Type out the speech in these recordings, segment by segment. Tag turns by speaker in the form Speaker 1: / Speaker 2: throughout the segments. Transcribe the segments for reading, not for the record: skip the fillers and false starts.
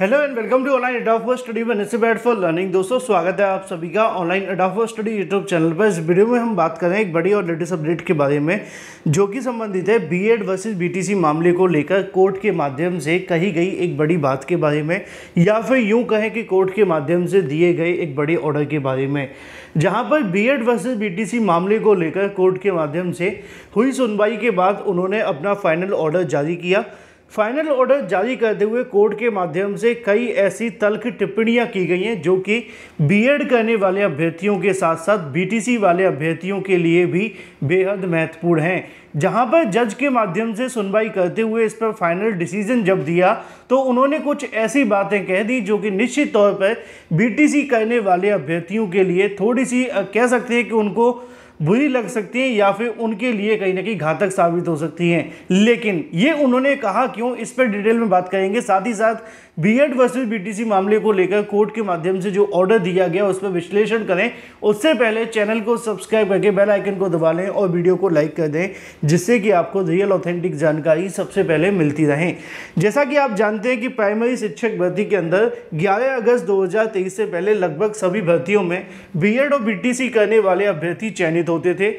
Speaker 1: Hello and welcome to online Adobe study one bad for learning. दोस्तों स्वागत है आप सभी का online Adobe study YouTube channel पर। इस वीडियो में हम बात कर रहे हैं एक बड़ी और लेटेस्ट अपडेट के बारे में जो कि संबंधित है बीएड वर्सेस बीटीसी मामले को लेकर कोर्ट के माध्यम से कही गई एक बड़ी बात के बारे में, या फिर यूँ कहें कि कोर्ट के माध्यम से दिए गए एक बड़े ऑर्डर के बारे में, जहाँ पर बीएड वर्सेस बीटीसी मामले को लेकर कोर्ट के माध्यम से हुई सुनवाई के बाद उन्होंने अपना फाइनल ऑर्डर जारी किया। फाइनल ऑर्डर जारी करते हुए कोर्ट के माध्यम से कई ऐसी तल्ख टिप्पणियां की गई हैं जो कि बीएड करने वाले अभ्यर्थियों के साथ साथ बीटीसी वाले अभ्यर्थियों के लिए भी बेहद महत्वपूर्ण हैं। जहां पर जज के माध्यम से सुनवाई करते हुए इस पर फाइनल डिसीजन जब दिया तो उन्होंने कुछ ऐसी बातें कह दी जो कि निश्चित तौर पर बीटीसी करने वाले अभ्यर्थियों के लिए थोड़ी सी कह सकते हैं कि उनको बुरी लग सकती हैं या फिर उनके लिए कहीं ना कहीं घातक साबित हो सकती हैं। लेकिन ये उन्होंने कहा क्यों, इस पर डिटेल में बात करेंगे। साथ ही साथ बीएड वर्सेस बीटीसी मामले को लेकर कोर्ट के माध्यम से जो ऑर्डर दिया गया उस पर विश्लेषण करें। उससे पहले चैनल को सब्सक्राइब करके बेल आइकन को दबा लें और वीडियो को लाइक कर दें, जिससे कि आपको रियल ऑथेंटिक जानकारी सबसे पहले मिलती रहे। जैसा कि आप जानते हैं कि प्राइमरी शिक्षक भर्ती के अंदर 11 अगस्त 2023 से पहले लगभग सभी भर्तियों में बीएड और बीटीसी करने वाले अभ्यर्थी चयनित होते थे।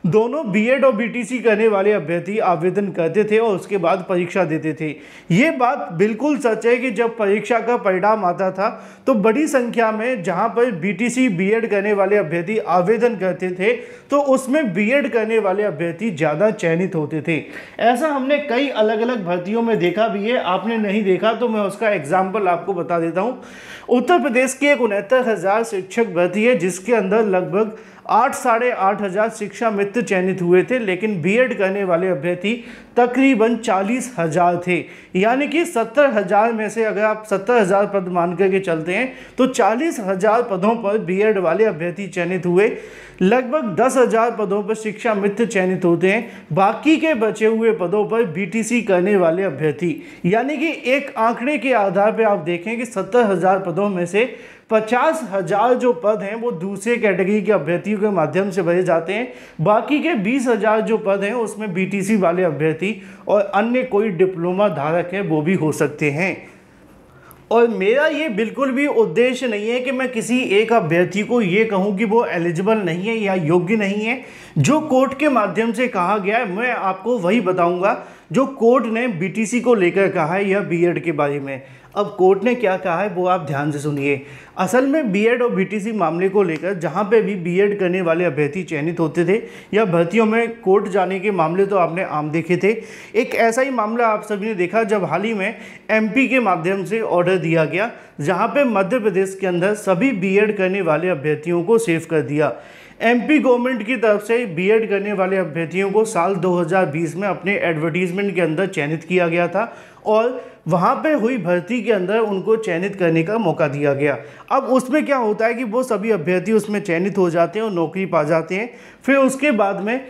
Speaker 1: दोनों बीएड और बीटीसी करने वाले अभ्यर्थी आवेदन करते थे और उसके बाद परीक्षा देते थे। ये बात बिल्कुल सच है कि जब परीक्षा का परिणाम आता था तो बड़ी संख्या में जहां पर बीटीसी बीएड करने वाले अभ्यर्थी आवेदन करते थे तो उसमें बीएड करने वाले अभ्यर्थी ज़्यादा चयनित होते थे। ऐसा हमने कई अलग अलग भर्तियों में देखा भी है। आपने नहीं देखा तो मैं उसका एग्जाम्पल आपको बता देता हूँ। उत्तर प्रदेश की एक 69,000 शिक्षक भर्ती है जिसके अंदर लगभग 8,500 हजार शिक्षा मित्र चयनित हुए थे, लेकिन बीएड करने वाले अभ्यर्थी तकरीबन 40,000 थे। यानी कि 70,000 में से अगर आप 70,000 पद मान करके चलते हैं तो 40,000 पदों पर बीएड वाले अभ्यर्थी चयनित हुए। लगभग 10,000 पदों पर शिक्षा मित्र चयनित होते हैं। बाकी के बचे हुए पदों पर बीटीसी करने वाले अभ्यर्थी, यानी कि एक आंकड़े के आधार पर आप देखें कि 70,000 पदों में से 50,000 जो पद हैं वो दूसरे कैटेगरी के अभ्यर्थियों के माध्यम से भरे जाते हैं। बाकी के 20,000 जो पद हैं उसमें बीटीसी वाले अभ्यर्थी और अन्य कोई डिप्लोमा धारक है वो भी हो सकते हैं। और मेरा ये बिल्कुल भी उद्देश्य नहीं है कि मैं किसी एक अभ्यर्थी को ये कहूँ कि वो एलिजिबल नहीं है या योग्य नहीं है। जो कोर्ट के माध्यम से कहा गया है मैं आपको वही बताऊंगा जो कोर्ट ने बीटीसी को लेकर कहा है या बीएड के बारे में। अब कोर्ट ने क्या कहा है वो आप ध्यान से सुनिए। असल में बीएड और बीटीसी मामले को लेकर जहाँ पे भी बीएड करने वाले अभ्यर्थी चयनित होते थे या भर्तियों में कोर्ट जाने के मामले तो आपने आम देखे थे। एक ऐसा ही मामला आप सभी ने देखा जब हाल ही में एमपी के माध्यम से ऑर्डर दिया गया, जहाँ पे मध्य प्रदेश के अंदर सभी बीएड करने वाले अभ्यर्थियों को सेव कर दिया। एमपी गवर्नमेंट की तरफ से बीएड करने वाले अभ्यर्थियों को साल 2020 में अपने एडवर्टीजमेंट के अंदर चयनित किया गया था और वहाँ पे हुई भर्ती के अंदर उनको चयनित करने का मौका दिया गया। अब उसमें क्या होता है कि वो सभी अभ्यर्थी उसमें चयनित हो जाते हैं और नौकरी पा जाते हैं। फिर उसके बाद में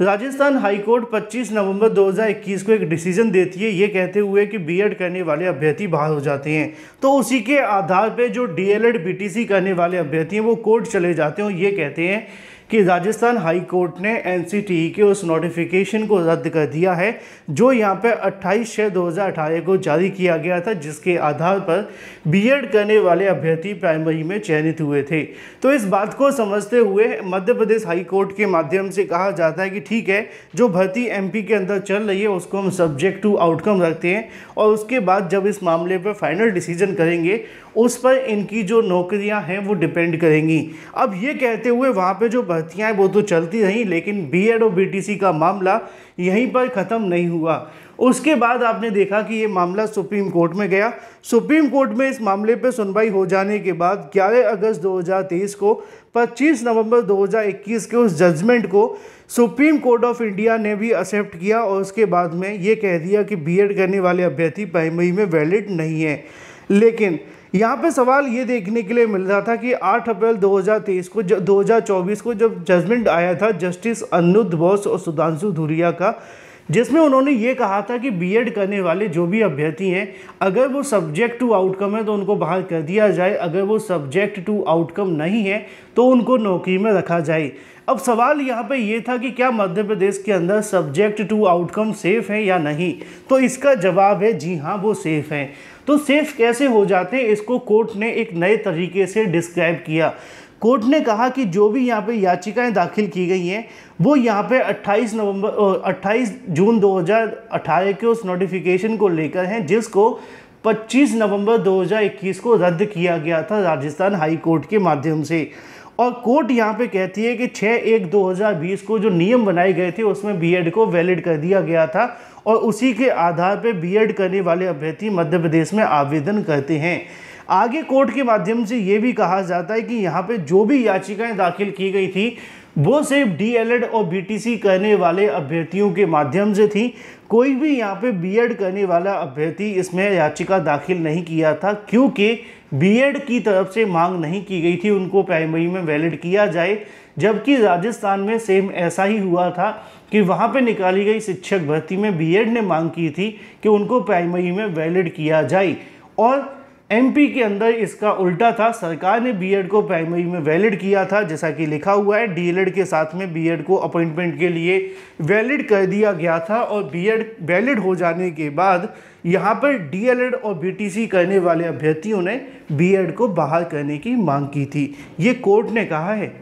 Speaker 1: राजस्थान हाईकोर्ट 25 नवंबर 2021 को एक डिसीजन देती है ये कहते हुए कि बीएड करने वाले अभ्यर्थी बाहर हो जाते हैं। तो उसी के आधार पे जो डीएलएड बीटीसी करने वाले अभ्यर्थी हैं वो कोर्ट चले जाते हैं और ये कहते हैं कि राजस्थान हाई कोर्ट ने एनसीटीई के उस नोटिफिकेशन को रद्द कर दिया है जो यहाँ पे 28/6/2018 को जारी किया गया था, जिसके आधार पर बीएड करने वाले अभ्यर्थी प्राइमरी में चयनित हुए थे। तो इस बात को समझते हुए मध्य प्रदेश हाई कोर्ट के माध्यम से कहा जाता है कि ठीक है, जो भर्ती एमपी के अंदर चल रही है उसको हम सब्जेक्ट टू आउटकम रखते हैं और उसके बाद जब इस मामले पर फाइनल डिसीजन करेंगे उस पर इनकी जो नौकरियां हैं वो डिपेंड करेंगी। अब ये कहते हुए वहाँ पे जो भर्तियाँ हैं वो तो चलती रहीं, लेकिन बीएड और बीटीसी का मामला यहीं पर ख़त्म नहीं हुआ। उसके बाद आपने देखा कि ये मामला सुप्रीम कोर्ट में गया। सुप्रीम कोर्ट में इस मामले पर सुनवाई हो जाने के बाद 11 अगस्त 2023 को 25 नवंबर 2021 के उस जजमेंट को सुप्रीम कोर्ट ऑफ इंडिया ने भी एक्सेप्ट किया और उसके बाद में ये कह दिया कि बीएड करने वाले अभ्यर्थी प्राइमरी में वैलिड नहीं है। लेकिन यहाँ पे सवाल ये देखने के लिए मिल रहा था कि 8 अप्रैल 2024 को जब जजमेंट आया था जस्टिस अनुरुद्ध बोस और सुधांशु धूलिया का, जिसमें उन्होंने ये कहा था कि बीएड करने वाले जो भी अभ्यर्थी हैं अगर वो सब्जेक्ट टू आउटकम है तो उनको बाहर कर दिया जाए, अगर वो सब्जेक्ट टू आउटकम नहीं है तो उनको नौकरी में रखा जाए। अब सवाल यहाँ पे ये था कि क्या मध्य प्रदेश के अंदर सब्जेक्ट टू आउटकम सेफ है या नहीं, तो इसका जवाब है जी हाँ, वो सेफ है। तो सेफ कैसे हो जाते हैं, इसको कोर्ट ने एक नए तरीके से डिस्क्राइब किया। कोर्ट ने कहा कि जो भी यहाँ पे याचिकाएं दाखिल की गई हैं वो यहाँ पे 28 जून 2018 के उस नोटिफिकेशन को लेकर हैं जिसको 25 नवंबर 2021 को रद्द किया गया था राजस्थान हाई कोर्ट के माध्यम से। और कोर्ट यहाँ पे कहती है कि 6/1/2020 को जो नियम बनाए गए थे उसमें बीएड को वैलिड कर दिया गया था और उसी के आधार पे बीएड करने वाले अभ्यर्थी मध्य प्रदेश में आवेदन करते हैं। आगे कोर्ट के माध्यम से ये भी कहा जाता है कि यहाँ पे जो भी याचिकाएं दाखिल की गई थी वो सिर्फ डीएलएड और बीटीसी करने वाले अभ्यर्थियों के माध्यम से थी। कोई भी यहाँ पे बीएड करने वाला अभ्यर्थी इसमें याचिका दाखिल नहीं किया था, क्योंकि बीएड की तरफ से मांग नहीं की गई थी उनको प्राइमरी में वैलिड किया जाए। जबकि राजस्थान में सेम ऐसा ही हुआ था कि वहाँ पे निकाली गई शिक्षक भर्ती में बीएड ने मांग की थी कि उनको प्राइमरी में वैलिड किया जाए, और एमपी के अंदर इसका उल्टा था। सरकार ने बीएड को प्राइमरी में वैलिड किया था, जैसा कि लिखा हुआ है डीएलएड के साथ में बीएड को अपॉइंटमेंट के लिए वैलिड कर दिया गया था। और बीएड वैलिड हो जाने के बाद यहाँ पर डीएलएड और बीटीसी करने वाले अभ्यर्थियों ने बीएड को बहाल करने की मांग की थी, ये कोर्ट ने कहा है।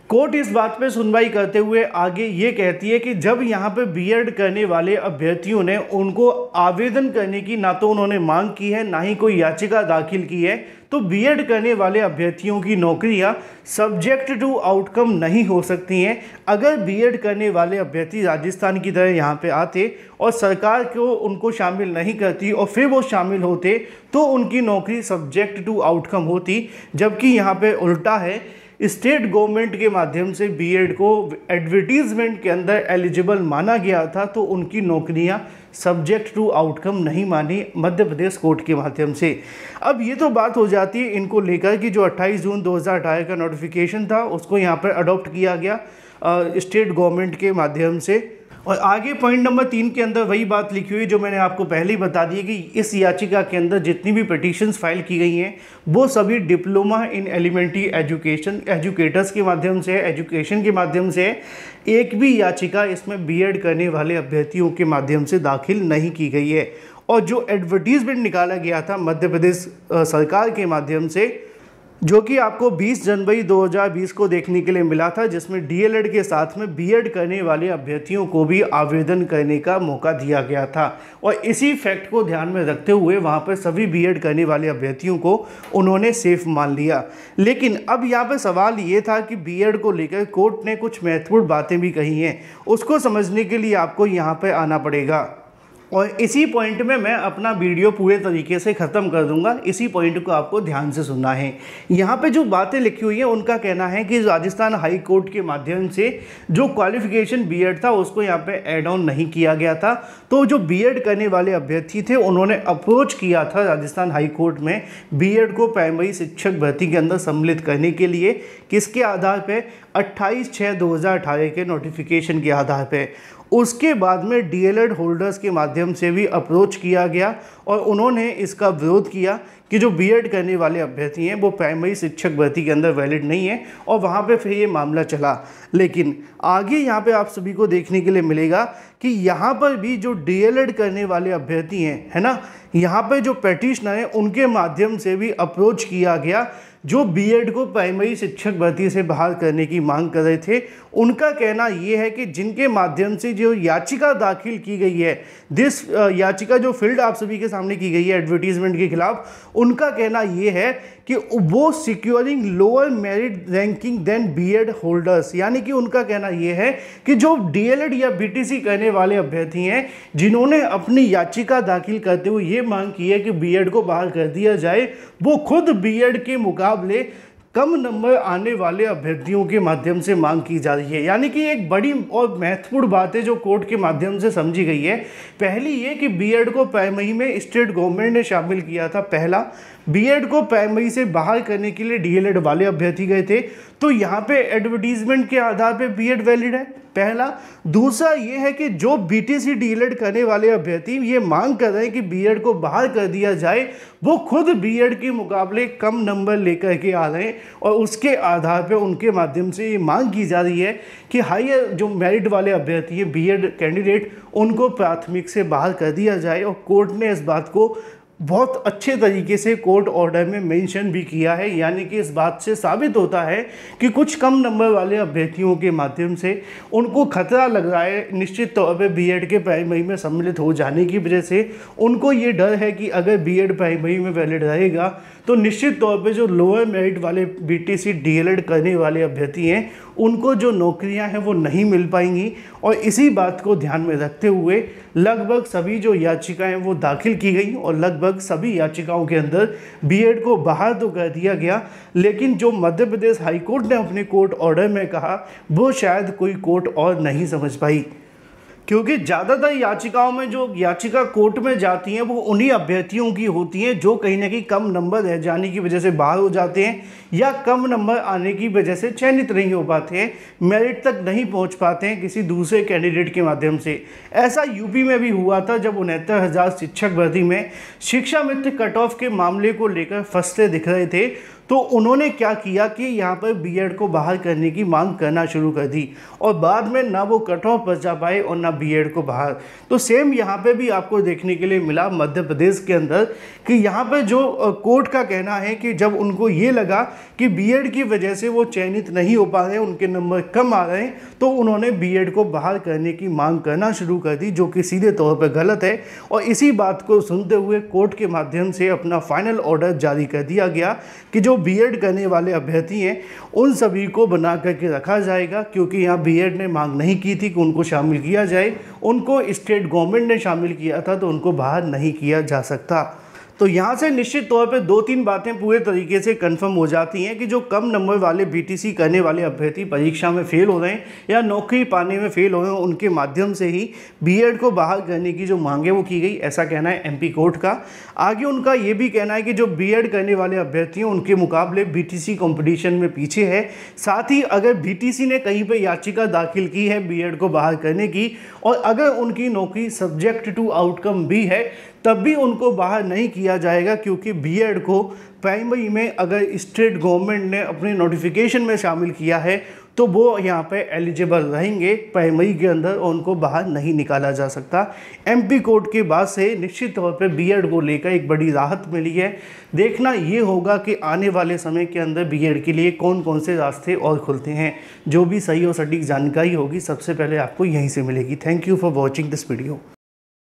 Speaker 1: कोर्ट इस बात पे सुनवाई करते हुए आगे ये कहती है कि जब यहाँ पे बीएड करने वाले अभ्यर्थियों ने उनको आवेदन करने की ना तो उन्होंने मांग की है ना ही कोई याचिका दाखिल की है, तो बीएड करने वाले अभ्यर्थियों की नौकरियां सब्जेक्ट टू आउटकम नहीं हो सकती हैं। अगर बीएड करने वाले अभ्यर्थी राजस्थान की तरह यहाँ पे आते और सरकार को उनको शामिल नहीं करती और फिर वो शामिल होते तो उनकी नौकरी सब्जेक्ट टू आउटकम होती। जबकि यहाँ पे उल्टा है, स्टेट गवर्नमेंट के माध्यम से बीएड को एडवर्टीजमेंट के अंदर एलिजिबल माना गया था तो उनकी नौकरियां सब्जेक्ट टू आउटकम नहीं मानी मध्य प्रदेश कोर्ट के माध्यम से। अब ये तो बात हो जाती है इनको लेकर कि जो 28 जून 2018 का नोटिफिकेशन था उसको यहाँ पर अडॉप्ट किया गया स्टेट गवर्नमेंट के माध्यम से। और आगे पॉइंट नंबर 3 के अंदर वही बात लिखी हुई जो मैंने आपको पहले ही बता दी है कि इस याचिका के अंदर जितनी भी पिटीशंस फाइल की गई हैं वो सभी diploma in elementary education educators के माध्यम से, एजुकेशन के माध्यम से। एक भी याचिका इसमें बीएड करने वाले अभ्यर्थियों के माध्यम से दाखिल नहीं की गई है। और जो एडवर्टीजमेंट निकाला गया था मध्य प्रदेश सरकार के माध्यम से, जो कि आपको 20 जनवरी 2020 को देखने के लिए मिला था, जिसमें डीएलएड के साथ में बीएड करने वाले अभ्यर्थियों को भी आवेदन करने का मौका दिया गया था। और इसी फैक्ट को ध्यान में रखते हुए वहां पर सभी बीएड करने वाले अभ्यर्थियों को उन्होंने सेफ मान लिया। लेकिन अब यहाँ पर सवाल ये था कि बीएड को लेकर कोर्ट ने कुछ महत्वपूर्ण बातें भी कही हैं, उसको समझने के लिए आपको यहाँ पर आना पड़ेगा। और इसी पॉइंट में मैं अपना वीडियो पूरे तरीके से ख़त्म कर दूंगा, इसी पॉइंट को आपको ध्यान से सुनना है। यहाँ पे जो बातें लिखी हुई हैं उनका कहना है कि राजस्थान हाई कोर्ट के माध्यम से जो क्वालिफिकेशन बीएड था उसको यहाँ पे ऐड ऑन नहीं किया गया था। तो जो बीएड करने वाले अभ्यर्थी थे उन्होंने अप्रोच किया था राजस्थान हाई कोर्ट में बीएड को प्राइमरी शिक्षक भर्ती के अंदर सम्मिलित करने के लिए। किसके आधार पर? 28/6/2018 के नोटिफिकेशन के आधार पर। उसके बाद में डीएलएड होल्डर्स के माध्यम से भी अप्रोच किया गया और उन्होंने इसका विरोध किया कि जो बीएड करने वाले अभ्यर्थी हैं वो प्राइमरी शिक्षक भर्ती के अंदर वैलिड नहीं है, और वहाँ पे फिर ये मामला चला। लेकिन आगे यहाँ पे आप सभी को देखने के लिए मिलेगा कि यहाँ पर भी जो डीएलएड करने वाले अभ्यर्थी हैं, है ना, यहाँ पे जो पेटिशनर हैं उनके माध्यम से भी अप्रोच किया गया जो बीएड को प्राइमरी शिक्षक भर्ती से बाहर करने की मांग कर रहे थे। उनका कहना ये है कि जिनके माध्यम से जो याचिका दाखिल की गई है, याचिका जो फील्ड आप सभी के सामने की गई है एडवर्टीजमेंट के खिलाफ, उनका कहना ये है कि वो securing lower merit ranking than B Ed holders, यानी कि उनका कहना ये है कि जो डीएलएड या बीटीसी करने वाले अभ्यर्थी हैं जिन्होंने अपनी याचिका दाखिल करते हुए ये मांग की है कि बीएड को बाहर कर दिया जाए, वो खुद बीएड के मुकाबले कम नंबर आने वाले अभ्यर्थियों के माध्यम से मांग की जा रही है। यानी कि एक बड़ी और महत्वपूर्ण बात है जो कोर्ट के माध्यम से समझी गई है। पहली ये कि बीएड को प्राइमरी में स्टेट गवर्नमेंट ने शामिल किया था, पहला। बीएड को प्राइमरी से बाहर करने के लिए डीएलएड वाले अभ्यर्थी गए थे, तो यहाँ पे एडवर्टीजमेंट के आधार पे बीएड वैलिड है, पहला। दूसरा ये है कि जो बीटीसी डीएलएड करने वाले अभ्यर्थी ये मांग कर रहे हैं कि बीएड को बहाल कर दिया जाए, वो खुद बीएड के मुकाबले कम नंबर लेकर के आ रहे हैं और उसके आधार पर उनके माध्यम से ये मांग की जा रही है कि हायर जो मेरिट वाले अभ्यर्थी हैं बीएड कैंडिडेट, उनको प्राथमिक से बहाल कर दिया जाए। और कोर्ट ने इस बात को बहुत अच्छे तरीके से कोर्ट ऑर्डर में मेंशन भी किया है, यानी कि इस बात से साबित होता है कि कुछ कम नंबर वाले अभ्यर्थियों के माध्यम से उनको खतरा लग रहा है निश्चित तौर पे बीएड के प्राइमरी में सम्मिलित हो जाने की वजह से। उनको ये डर है कि अगर बीएड प्राइमरी में वैलिड रहेगा तो निश्चित तौर पे जो लोअर मेरिट वाले बीटीसी डीएलएड करने वाले अभ्यर्थी हैं उनको जो नौकरियां हैं वो नहीं मिल पाएंगी। और इसी बात को ध्यान में रखते हुए लगभग सभी जो याचिकाएं वो दाखिल की गई और लगभग सभी याचिकाओं के अंदर बीएड को बहाल तो कर दिया गया, लेकिन जो मध्य प्रदेश हाईकोर्ट ने अपने कोर्ट ऑर्डर में कहा वो शायद कोई कोर्ट और नहीं समझ पाई, क्योंकि ज़्यादातर याचिकाओं में जो याचिका कोर्ट में जाती हैं वो उन्हीं अभ्यर्थियों की होती हैं जो कहीं ना कहीं कम नंबर रह जाने की वजह से बाहर हो जाते हैं या कम नंबर आने की वजह से चयनित नहीं हो पाते हैं, मेरिट तक नहीं पहुंच पाते हैं किसी दूसरे कैंडिडेट के माध्यम से। ऐसा यूपी में भी हुआ था जब 69,000 शिक्षक भर्ती में शिक्षा मित्र कट ऑफ के मामले को लेकर फंसते दिख रहे थे, तो उन्होंने क्या किया कि यहाँ पर बीएड को बहाल करने की मांग करना शुरू कर दी और बाद में ना वो कट ऑफ बचा पाए और ना बीएड को बहाल। तो सेम यहाँ पे भी आपको देखने के लिए मिला मध्य प्रदेश के अंदर कि यहाँ पर जो कोर्ट का कहना है कि जब उनको ये लगा कि बीएड की वजह से वो चयनित नहीं हो पा रहे हैं, उनके नंबर कम आ रहे हैं, तो उन्होंने बीएड को बहाल करने की मांग करना शुरू कर दी, जो कि सीधे तौर पर गलत है। और इसी बात को सुनते हुए कोर्ट के माध्यम से अपना फाइनल ऑर्डर जारी कर दिया गया कि जो बीएड करने वाले अभ्यर्थी हैं उन सभी को बना करके रखा जाएगा, क्योंकि यहाँ बीएड ने मांग नहीं की थी कि उनको शामिल किया जाए, उनको स्टेट गवर्नमेंट ने शामिल किया था, तो उनको बाहर नहीं किया जा सकता। तो यहाँ से निश्चित तौर पे 2-3 बातें पूरे तरीके से कंफर्म हो जाती हैं कि जो कम नंबर वाले बीटीसी करने वाले अभ्यर्थी परीक्षा में फेल हो रहे हैं या नौकरी पाने में फेल हो रहे हैं, उनके माध्यम से ही बीएड को बहाल करने की जो मांग है वो की गई, ऐसा कहना है एमपी कोर्ट का। आगे उनका ये भी कहना है कि जो बीएड करने वाले अभ्यर्थी हैं उनके मुकाबले बीटीसी कॉम्पिटिशन में पीछे है। साथ ही अगर बीटीसी ने कहीं पर याचिका दाखिल की है बीएड को बहाल करने की और अगर उनकी नौकरी सब्जेक्ट टू आउटकम भी है, तब भी उनको बाहर नहीं किया जाएगा, क्योंकि बीएड को प्राइमरी में अगर स्टेट गवर्नमेंट ने अपने नोटिफिकेशन में शामिल किया है तो वो यहाँ पे एलिजिबल रहेंगे प्राइमरी के अंदर और उनको बाहर नहीं निकाला जा सकता। एमपी कोर्ट के बाद से निश्चित तौर पे बीएड को लेकर एक बड़ी राहत मिली है। देखना ये होगा कि आने वाले समय के अंदर बीएड के लिए कौन कौन से रास्ते और खुलते हैं। जो भी सही और सटीक जानकारी होगी सबसे पहले आपको यहीं से मिलेगी। Thank you for watching this video.